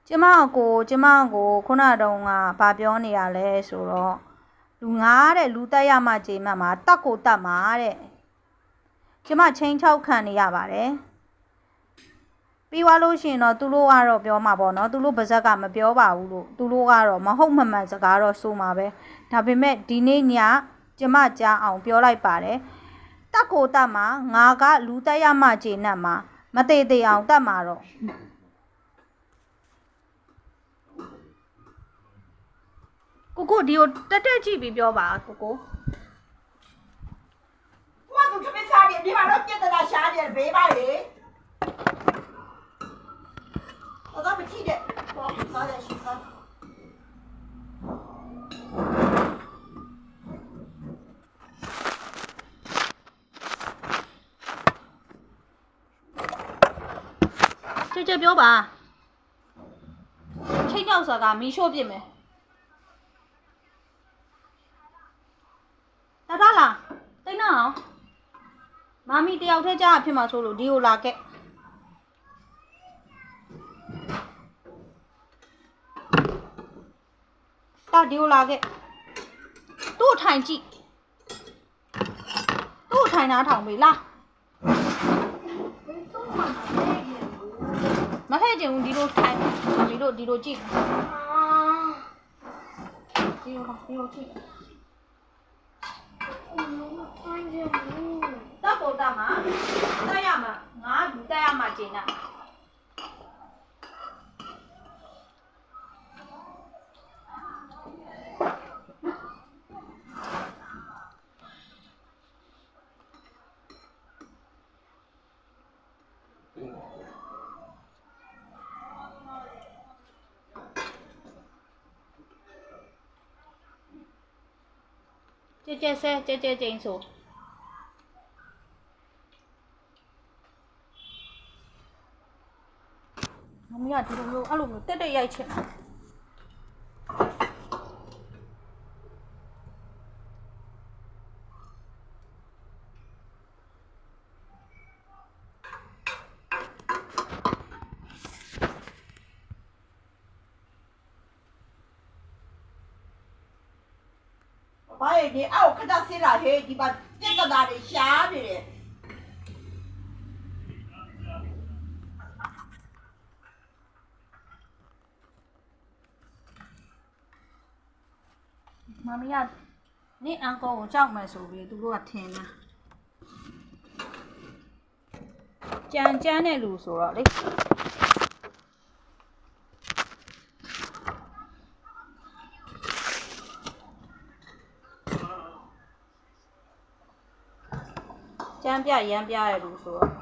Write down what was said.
ကျမကိုခုနတုန်းကဘာပြောနေရလဲဆိုတော့လူငါတဲ့လူတက်ရမှချိန်မှမှာတက်ကိုတက်မှာတဲ့ကျမချင်းချောက်ခံနေရပါတယ်ပြီးသွားလို့ရှိရင်တော့သူတို့ကတော့ပြောမှာပေါ့နော်သူတို့ပါဇက်ကမပြောပါဘူးလို့သူတို့ကတော့မဟုတ်မမှန်စကားတော့ဆိုမှာပဲဒါပေမဲ့ဒီနေ့ညကျမကြားအောင်ပြောလိုက်ပါတယ်တက်ကိုတက်မှာငါကလူတက်ရမှချိန်နဲ့မှာမသေးသေးအောင်တက်မှာတော့ကိုဒီကိုတက်ကြည့်ပြီးပြောပါကို我都准备啥的，你把那别的那下的背吧的，我咋不提的？我啥的去啥？这ပြောပါချိန်ကြောက်ဆိုတာကမီးရှို့ပြစ်မယ်တလားတိတ်နာအောင်မာမီတယောက်တည်းကြားဖြစ်မှာဆိုလို့ဒီကိုလာခဲ့ဒီကိုလာခဲ့သူ့ထိုင်ကြည့်သူ့ထိုင်နားထောင်ပြီလားမထဲကျင်ဘူးဒီလိုထိုင်မာမီတို့ဒီလိုကြည့်ဒီလိုကြည့်တက်ပေါ်တက်မှာတက်ရမှာငါလူတက်ရမှာကျင်းတာကျဲကျင်းဆိုမမီးကဒီလိုမျိုးအဲ့လိုမျိုးတက်ရိုက်ချင်ဘာရဲ့ဒီအောက်ခဏစစ်လာဟဲ့ဒီပါပြက်တာတွေရှားနေတယ်မမီးကနေ့အန်ကောကိုကြောက်မယ်ဆိုပြီးသူတို့ကထင်တာကြမ်းတဲ့လူဆိုတော့လေကြမ်းပြရမ်းပြရလူဆိုတော့